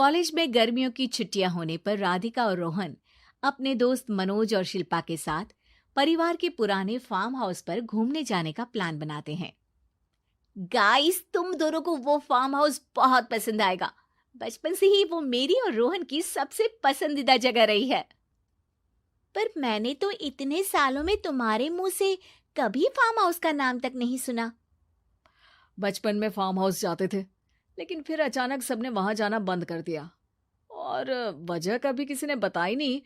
College में गर्मियों की छुट्टियां होने पर राधिका और रोहन अपने दोस्त मनोज और शिल्पा के साथ परिवार के पुराने फार्म हाउस पर घूमने जाने का प्लान बनाते हैं। गाइस, तुम दोनों को वो फार्म हाउस बहुत पसंद आएगा। बचपन से ही वो मेरी और रोहन की सबसे पसंदीदा जगह रही है। पर मैंने तो इतने सालों में तुम्हारे मुंह से कभी फार्म हाउस का नाम तक नहीं सुना। बचपन में फार्म हाउस जाते थे, लेकिन फिर अचानक सबने वहां जाना बंद कर दिया और वजह कभी किसी ने बताई नहीं।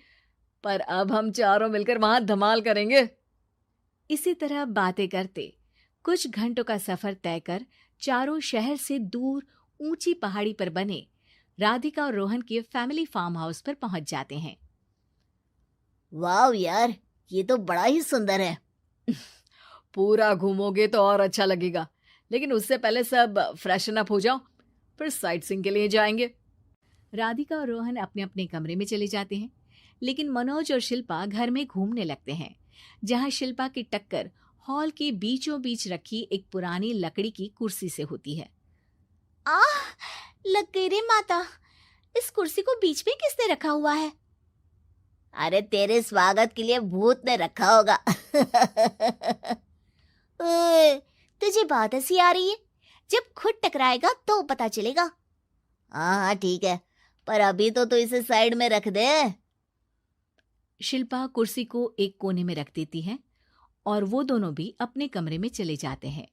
पर अब हम चारों मिलकर वहां धमाल करेंगे। इसी तरह बातें करते कुछ घंटों का सफर तय कर चारों शहर से दूर ऊंची पहाड़ी पर बने राधिका और रोहन के फैमिली फार्म हाउस पर पहुंच जाते हैं। वाह यार, ये तो बड़ा ही सुंदर है। पूरा घूमोगे तो और अच्छा लगेगा, लेकिन उससे पहले सब फ्रेशन अप हो जाओ, फिर साइट सीइंग के लिए जाएंगे। राधिका और रोहन अपने अपने कमरे में चले जाते हैं, लेकिन मनोज और शिल्पा घर में घूमने लगते हैं, जहां शिल्पा की टक्कर हॉल के बीचों बीच रखी एक पुरानी लकड़ी की कुर्सी से होती है। आह, लग गई रे माता, इस कुर्सी को बीच में किसने रखा हुआ है? अरे तेरे स्वागत के लिए भूत ने रखा होगा। ओए, तुझे बात हंसी आ रही है? जब खुद टकराएगा तो पता चलेगा। हाँ हाँ ठीक है, पर अभी तो इसे साइड में रख दे। शिल्पा कुर्सी को एक कोने में रख देती है और वो दोनों भी अपने कमरे में चले जाते हैं,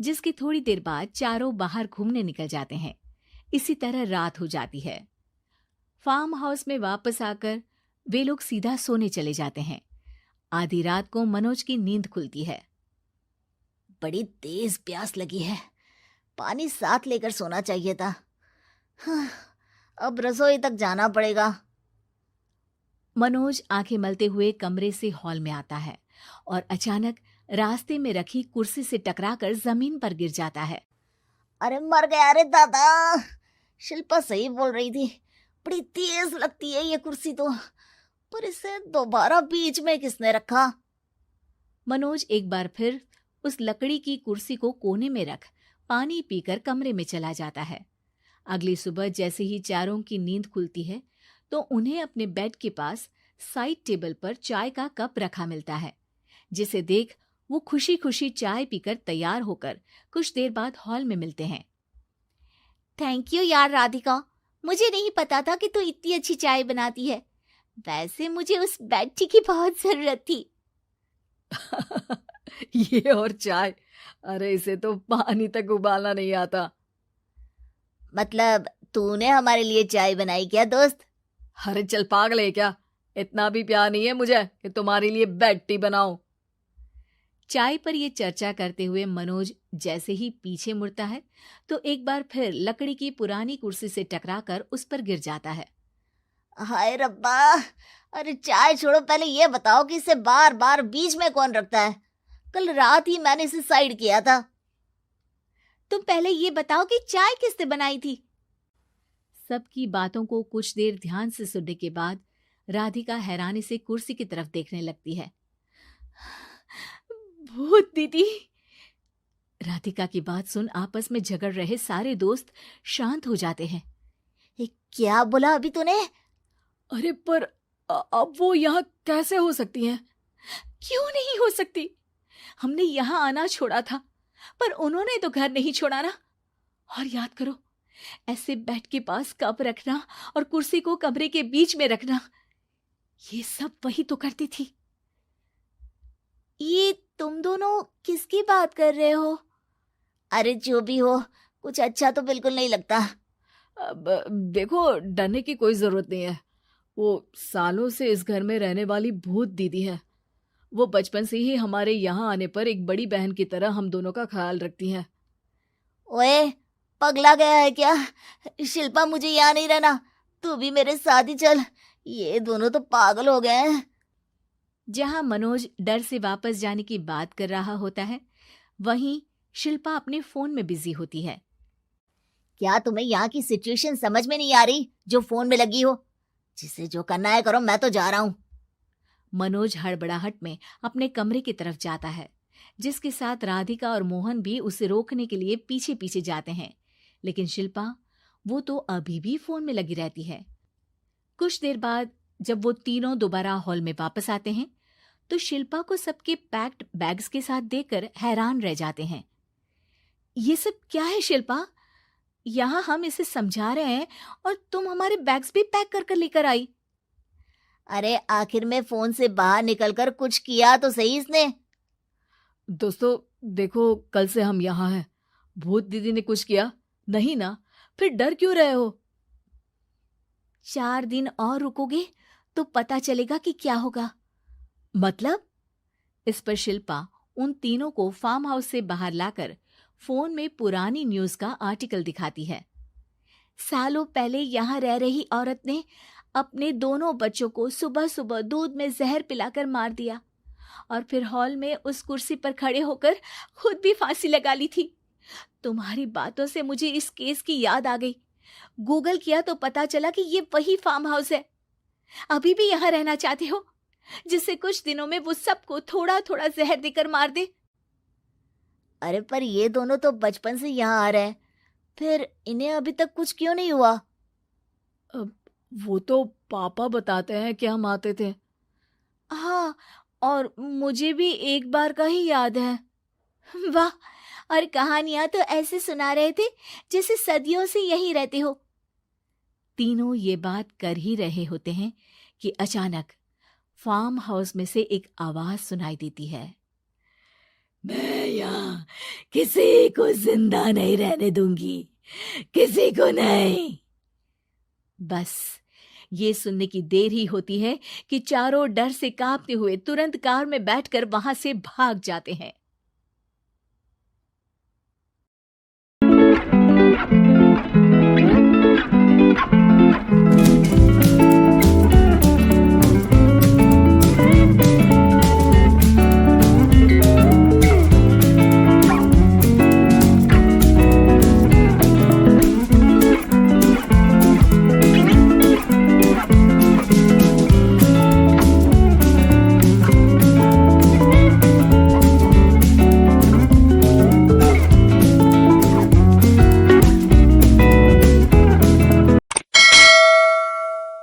जिसकी थोड़ी देर बाद चारों बाहर घूमने निकल जाते हैं। इसी तरह रात हो जाती है। फार्म हाउस में वापस आकर वे लोग सीधा सोने चले जाते हैं। आधी रात को मनोज की नींद खुलती है। बड़ी तेज प्यास लगी है, पानी साथ लेकर सोना चाहिए था। हाँ, अब रसोई तक जाना पड़ेगा। मनोज आंखें मलते हुए कमरे से हॉल में आता है और अचानक रास्ते में रखी कुर्सी से टकराकर जमीन पर गिर जाता है। अरे मर गया रे दादा, शिल्पा सही बोल रही थी, बड़ी तेज लगती है ये कुर्सी तो, पर इसे दोबारा बीच में किसने रखा? मनोज एक बार फिर उस लकड़ी की कुर्सी को कोने में रख पानी पीकर कमरे में चला जाता है। अगली सुबह जैसे ही चारों की नींद खुलती है तो उन्हें अपने बेड के पास साइड टेबल पर चाय का कप रखा मिलता है, जिसे देख वो खुशी खुशी चाय पीकर तैयार होकर कुछ देर बाद हॉल में मिलते हैं। थैंक यू यार राधिका, मुझे नहीं पता था कि तू इतनी अच्छी चाय बनाती है। वैसे मुझे उस बेड टी की बहुत जरूरत थी। ये और चाय, अरे इसे तो पानी तक उबालना नहीं आता। मतलब तूने हमारे लिए चाय बनाई क्या दोस्त? अरे चल पागल है क्या, इतना भी प्यार नहीं है मुझे कि तुम्हारे लिए बेड टी बनाऊं। चाय पर ये चर्चा करते हुए मनोज जैसे ही पीछे मुड़ता है तो एक बार फिर लकड़ी की पुरानी कुर्सी से टकराकर उस पर गिर जाता है। हाय रब्बा, अरे चाय छोड़ो, पहले ये बताओ कि इसे बार बार बीच में कौन रखता है? कल रात ही मैंने इसे साइड किया था। तुम पहले ये बताओ कि चाय किसने बनाई थी? सबकी बातों को कुछ देर ध्यान से सुनने के बाद राधिका हैरानी से कुर्सी की तरफ देखने लगती है। भूत दीदी। राधिका की बात सुन आपस में झगड़ रहे सारे दोस्त शांत हो जाते हैं। क्या बोला अभी तूने? अरे पर अब वो यहाँ कैसे हो सकती हैं? क्यों नहीं हो सकती? हमने यहाँ आना छोड़ा था, पर उन्होंने तो घर नहीं छोड़ा ना। और याद करो, ऐसे बेड के पास कप रखना और कुर्सी को कमरे के बीच में रखना, ये सब वही तो करती थी। ये तुम दोनों किसकी बात कर रहे हो? अरे जो भी हो, कुछ अच्छा तो बिल्कुल नहीं लगता। अब देखो, डरने की कोई जरूरत नहीं है। वो सालों से इस घर में रहने वाली भूत दीदी है। वो बचपन से ही हमारे यहाँ आने पर एक बड़ी बहन की तरह हम दोनों का ख्याल रखती हैं। ओए, पगला गया है क्या? शिल्पा, मुझे यहाँ नहीं रहना, तू भी मेरे साथ ही चल। ये दोनों तो पागल हो गए हैं। जहां मनोज डर से वापस जाने की बात कर रहा होता है, वहीं शिल्पा अपने फोन में बिजी होती है। क्या तुम्हें यहाँ की सिचुएशन समझ में नहीं आ रही जो फोन में लगी हो? जिसे जो करना है करो, मैं तो जा रहा हूँ। मनोज हड़बड़ाहट में अपने कमरे की तरफ जाता है, जिसके साथ राधिका और मोहन भी उसे रोकने के लिए पीछे पीछे जाते हैं, लेकिन शिल्पा वो तो अभी भी फोन में लगी रहती है। कुछ देर बाद जब वो तीनों दोबारा हॉल में वापस आते हैं तो शिल्पा को सबके पैक्ड बैग्स के साथ देखकर हैरान रह जाते हैं। ये सब क्या है शिल्पा? यहाँ हम इसे समझा रहे हैं और तुम हमारे बैग्स भी पैक कर कर लेकर आई। अरे आखिर में फोन से बाहर निकलकर कुछ किया तो सही इसने। दोस्तों देखो, कल से हम यहाँ हैं। भूत दीदी ने कुछ किया नहीं ना? फिर डर क्यों रहे हो? 4 दिन और रुकोगे तो पता चलेगा कि क्या होगा। मतलब? इस पर शिल्पा उन तीनों को फार्म हाउस से बाहर लाकर फोन में पुरानी न्यूज का आर्टिकल दिखाती है। सालों पहले यहाँ रह रही औरत ने अपने दोनों बच्चों को सुबह सुबह दूध में जहर पिलाकर मार दिया और फिर हॉल में उस कुर्सी पर खड़े होकर खुद भी फांसी लगा ली थी। तुम्हारी बातों से मुझे इस केस की याद आ गई। गूगल किया तो पता चला कि ये वही फार्म हाउस है। अभी भी यहाँ रहना चाहते हो जिससे कुछ दिनों में वो सबको थोड़ा थोड़ा जहर देकर मार दे? अरे पर ये दोनों तो बचपन से यहाँ आ रहे हैं, फिर इन्हें अभी तक कुछ क्यों नहीं हुआ? वो तो पापा बताते हैं कि हम आते थे। हाँ, और मुझे भी एक बार का ही याद है। वाह, और कहानियां तो ऐसे सुना रहे थे जैसे सदियों से यहीं रहते हो। तीनों ये बात कर ही रहे होते हैं कि अचानक फार्म हाउस में से एक आवाज सुनाई देती है। मैं यहाँ किसी को जिंदा नहीं रहने दूंगी, किसी को नहीं। बस ये सुनने की देर ही होती है कि चारों डर से कांपते हुए तुरंत कार में बैठकर वहां से भाग जाते हैं।